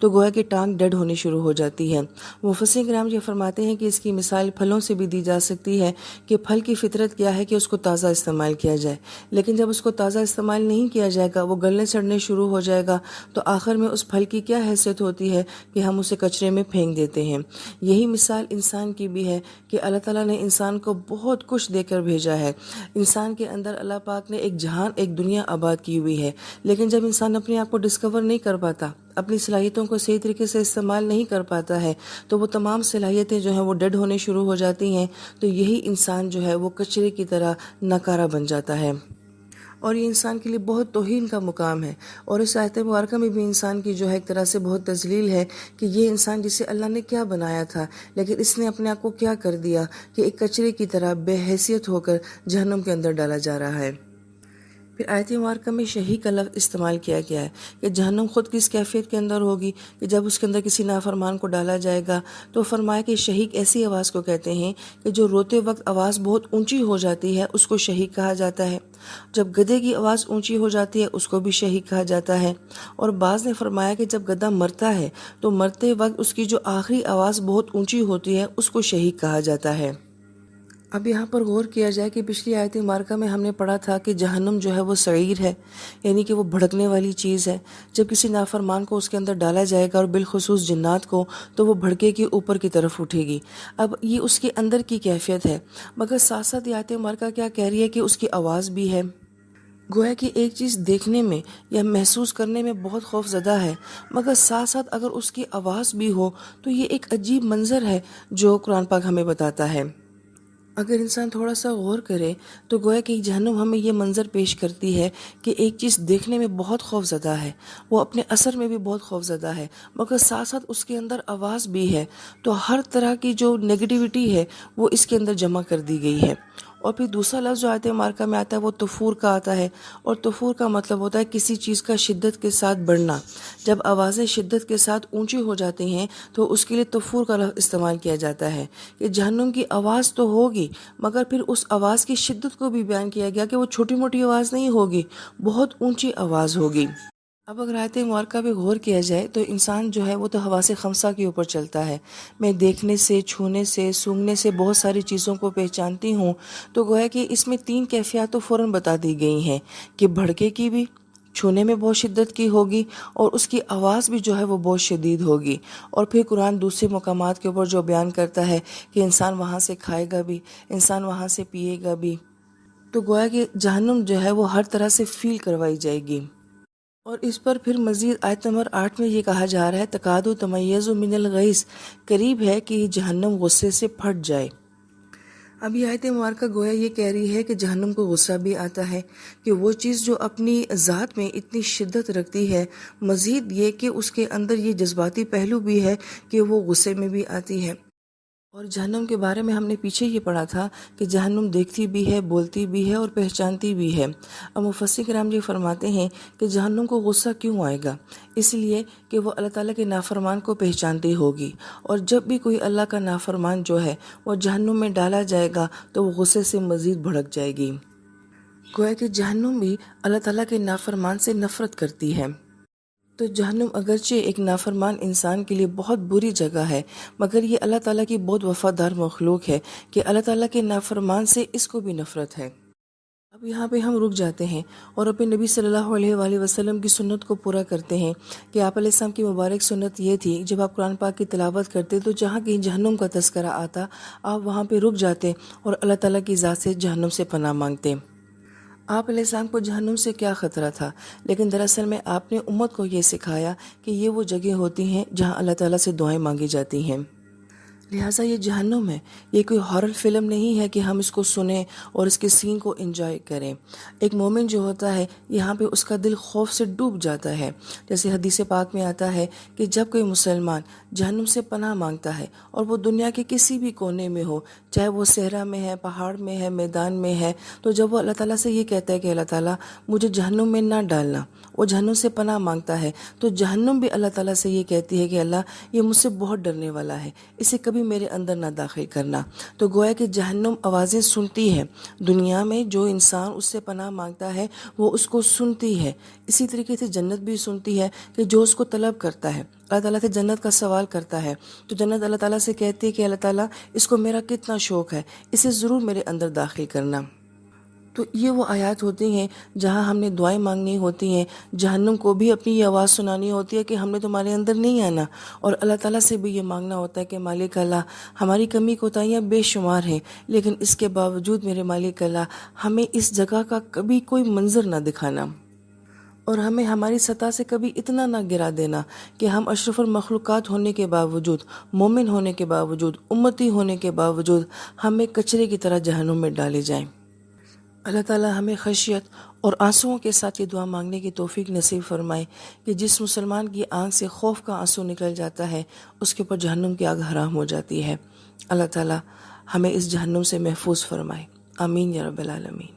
تو گویا کہ ٹانگ ڈیڈ ہونی شروع ہو جاتی ہے۔ مفسرین کرام یہ فرماتے ہیں کہ اس کی مثال پھلوں سے بھی دی جا سکتی ہے کہ پھل کی فطرت کیا ہے کہ اس کو تازہ استعمال کیا جائے، لیکن جب اس کو تازہ استعمال نہیں کیا جائے گا، وہ گلنے سڑنے شروع ہو جائے گا تو آخر میں اس پھل کی کیا حیثیت ہوتی ہے کہ ہم اسے کچرے میں پھینک دیتے ہیں۔ یہی مثال انسان کی بھی ہے کہ اللہ تعالیٰ نے انسان کو بہت کچھ دے کر بھیجا ہے۔ انسان کے اندر اللہ پاک نے ایک جہان، ایک دنیا آباد کی ہوئی ہے، لیکن جب انسان اپنے آپ کو ڈسکور نہیں کر پاتا، اپنی صلاحیتوں کو صحیح طریقے سے استعمال نہیں کر پاتا ہے تو وہ تمام صلاحیتیں جو ہیں وہ ڈیڈ ہونے شروع ہو جاتی ہیں، تو یہی انسان جو ہے وہ کچرے کی طرح ناکارہ بن جاتا ہے، اور یہ انسان کے لیے بہت توہین کا مقام ہے۔ اور اس آیت مبارکہ میں بھی انسان کی جو ہے ایک طرح سے بہت تذلیل ہے کہ یہ انسان جسے اللہ نے کیا بنایا تھا، لیکن اس نے اپنے آپ کو کیا کر دیا کہ ایک کچرے کی طرح بے حیثیت ہو کر جہنم کے اندر ڈالا جا رہا ہے۔ پھر آیت مبارکہ میں شہیق کا لفظ استعمال کیا گیا ہے کہ جہنم خود کس کیفیت کے اندر ہوگی کہ جب اس کے اندر کسی نافرمان کو ڈالا جائے گا تو فرمایا کہ شہیق ایسی آواز کو کہتے ہیں کہ جو روتے وقت آواز بہت اونچی ہو جاتی ہے، اس کو شہیق کہا جاتا ہے۔ جب گدھے کی آواز اونچی ہو جاتی ہے اس کو بھی شہیق کہا جاتا ہے، اور بعض نے فرمایا کہ جب گدھا مرتا ہے تو مرتے وقت اس کی جو آخری آواز بہت اونچی ہوتی ہے اس کو شہیق کہا جاتا ہے۔ اب یہاں پر غور کیا جائے کہ پچھلی آیت مبارکہ میں ہم نے پڑھا تھا کہ جہنم جو ہے وہ سعیر ہے، یعنی کہ وہ بھڑکنے والی چیز ہے۔ جب کسی نافرمان کو اس کے اندر ڈالا جائے گا اور بالخصوص جنات کو تو وہ بھڑکے کے اوپر کی طرف اٹھے گی۔ اب یہ اس کے اندر کی کیفیت ہے، مگر ساتھ ساتھ یہ آیت مبارکہ کیا کہہ رہی ہے کہ اس کی آواز بھی ہے۔ گویا کہ ایک چیز دیکھنے میں یا محسوس کرنے میں بہت خوف زدہ ہے، مگر ساتھ ساتھ اگر اس کی آواز بھی ہو تو یہ ایک عجیب منظر ہے جو قرآن پاک ہمیں بتاتا ہے۔ اگر انسان تھوڑا سا غور کرے تو گویا کہ جہنم ہمیں یہ منظر پیش کرتی ہے کہ ایک چیز دیکھنے میں بہت خوف زدہ ہے، وہ اپنے اثر میں بھی بہت خوف زدہ ہے، مگر ساتھ ساتھ اس کے اندر آواز بھی ہے، تو ہر طرح کی جو نیگیٹیوٹی ہے وہ اس کے اندر جمع کر دی گئی ہے۔ اور پھر دوسرا لفظ جو آیت مبارکہ میں آتا ہے وہ تفور کا آتا ہے، اور تفور کا مطلب ہوتا ہے کسی چیز کا شدت کے ساتھ بڑھنا۔ جب آوازیں شدت کے ساتھ اونچی ہو جاتی ہیں تو اس کے لیے تفور کا لفظ استعمال کیا جاتا ہے کہ جہنم کی آواز تو ہوگی، مگر پھر اس آواز کی شدت کو بھی بیان کیا گیا کہ وہ چھوٹی موٹی آواز نہیں ہوگی، بہت اونچی آواز ہوگی۔ اب اگر آیت مبارکہ پہ غور کیا جائے تو انسان جو ہے وہ تو حواس خمسہ کے اوپر چلتا ہے۔ میں دیکھنے سے، چھونے سے، سونگنے سے بہت ساری چیزوں کو پہچانتی ہوں، تو گویا کہ اس میں تین کیفیات تو فوراً بتا دی گئی ہیں کہ بھڑکے کی بھی، چھونے میں بہت شدت کی ہوگی، اور اس کی آواز بھی جو ہے وہ بہت شدید ہوگی۔ اور پھر قرآن دوسرے مقامات کے اوپر جو بیان کرتا ہے کہ انسان وہاں سے کھائے گا بھی، انسان وہاں سے پیے گا بھی، تو گویا کہ جہنم جو ہے وہ ہر طرح سے فیل کروائی جائے گی۔ اور اس پر پھر مزید آیت نمبر 8 میں یہ کہا جا رہا ہے تکاد تمیز من الغیظ، قریب ہے کہ یہ جہنم غصے سے پھٹ جائے۔ اب یہ آیت مبارکہ گویا یہ کہہ رہی ہے کہ جہنم کو غصہ بھی آتا ہے کہ وہ چیز جو اپنی ذات میں اتنی شدت رکھتی ہے، مزید یہ کہ اس کے اندر یہ جذباتی پہلو بھی ہے کہ وہ غصے میں بھی آتی ہے۔ اور جہنم کے بارے میں ہم نے پیچھے یہ پڑھا تھا کہ جہنم دیکھتی بھی ہے، بولتی بھی ہے اور پہچانتی بھی ہے۔ اب مفسرین کرام یہ فرماتے ہیں کہ جہنم کو غصہ کیوں آئے گا؟ اس لیے کہ وہ اللہ تعالیٰ کے نافرمان کو پہچانتی ہوگی، اور جب بھی کوئی اللہ کا نافرمان جو ہے وہ جہنم میں ڈالا جائے گا تو وہ غصے سے مزید بھڑک جائے گی۔ گویا کہ جہنم بھی اللہ تعالیٰ کے نافرمان سے نفرت کرتی ہے۔ تو جہنم اگرچہ ایک نافرمان انسان کے لیے بہت بری جگہ ہے، مگر یہ اللہ تعالیٰ کی بہت وفادار مخلوق ہے کہ اللہ تعالیٰ کے نافرمان سے اس کو بھی نفرت ہے۔ اب یہاں پہ ہم رک جاتے ہیں اور اپنے نبی صلی اللہ علیہ وآلہ وسلم کی سنت کو پورا کرتے ہیں کہ آپ علیہ السلام کی مبارک سنت یہ تھی، جب آپ قرآن پاک کی تلاوت کرتے تو جہاں کہیں جہنم کا تذکرہ آتا آپ وہاں پہ رک جاتے اور اللہ تعالیٰ کی ذات سے جہنم سے پناہ مانگتے۔ آپ علیہ السلام کو جہنم سے کیا خطرہ تھا، لیکن دراصل میں آپ نے امت کو یہ سکھایا کہ یہ وہ جگہ ہوتی ہیں جہاں اللہ تعالیٰ سے دعائیں مانگی جاتی ہیں۔ لہٰذا یہ جہنم ہے، یہ کوئی ہارر فلم نہیں ہے کہ ہم اس کو سنیں اور اس کے سین کو انجوائے کریں۔ ایک مومن جو ہوتا ہے یہاں پہ اس کا دل خوف سے ڈوب جاتا ہے، جیسے حدیث پاک میں آتا ہے کہ جب کوئی مسلمان جہنم سے پناہ مانگتا ہے اور وہ دنیا کے کسی بھی کونے میں ہو، چاہے وہ صحرا میں ہے، پہاڑ میں ہے، میدان میں ہے، تو جب وہ اللہ تعالیٰ سے یہ کہتا ہے کہ اللہ تعالیٰ مجھے جہنم میں نہ ڈالنا، وہ جہنم سے پناہ مانگتا ہے، تو جہنم بھی اللہ تعالیٰ سے یہ کہتی ہے کہ اللہ یہ مجھ سے بہت ڈرنے والا ہے، اسے کبھی میرے اندر نہ داخل کرنا۔ تو گویا کہ جہنم آوازیں سنتی ہے، دنیا میں جو انسان اس سے پناہ مانگتا ہے وہ اس کو سنتی ہے، اسی طریقے سے جنت بھی سنتی ہے کہ جو اس کو طلب کرتا ہے، اللہ تعالیٰ سے جنت کا سوال کرتا ہے تو جنت اللہ تعالیٰ سے کہتی ہے کہ اللہ تعالیٰ اس کو میرا کتنا شوق ہے، اسے ضرور میرے اندر داخل کرنا۔ تو یہ وہ آیات ہوتی ہیں جہاں ہم نے دعائیں مانگنی ہوتی ہیں، جہنم کو بھی اپنی یہ آواز سنانی ہوتی ہے کہ ہم نے تمہارے اندر نہیں آنا، اور اللہ تعالیٰ سے بھی یہ مانگنا ہوتا ہے کہ مالک اللہ، ہماری کمی کوتاہیاں بے شمار ہیں، لیکن اس کے باوجود میرے مالک اللہ ہمیں اس جگہ کا کبھی کوئی منظر نہ دکھانا، اور ہمیں ہماری سطح سے کبھی اتنا نہ گرا دینا کہ ہم اشرف المخلوقات ہونے کے باوجود، مومن ہونے کے باوجود، امتی ہونے کے باوجود ہمیں کچرے کی طرح جہنم میں ڈالے جائیں۔ اللہ تعالیٰ ہمیں خشیت اور آنسوؤں کے ساتھ یہ دعا مانگنے کی توفیق نصیب فرمائے کہ جس مسلمان کی آنکھ سے خوف کا آنسو نکل جاتا ہے اس کے اوپر جہنم کی آگ حرام ہو جاتی ہے۔ اللہ تعالیٰ ہمیں اس جہنم سے محفوظ فرمائے، آمین یا رب العالمین۔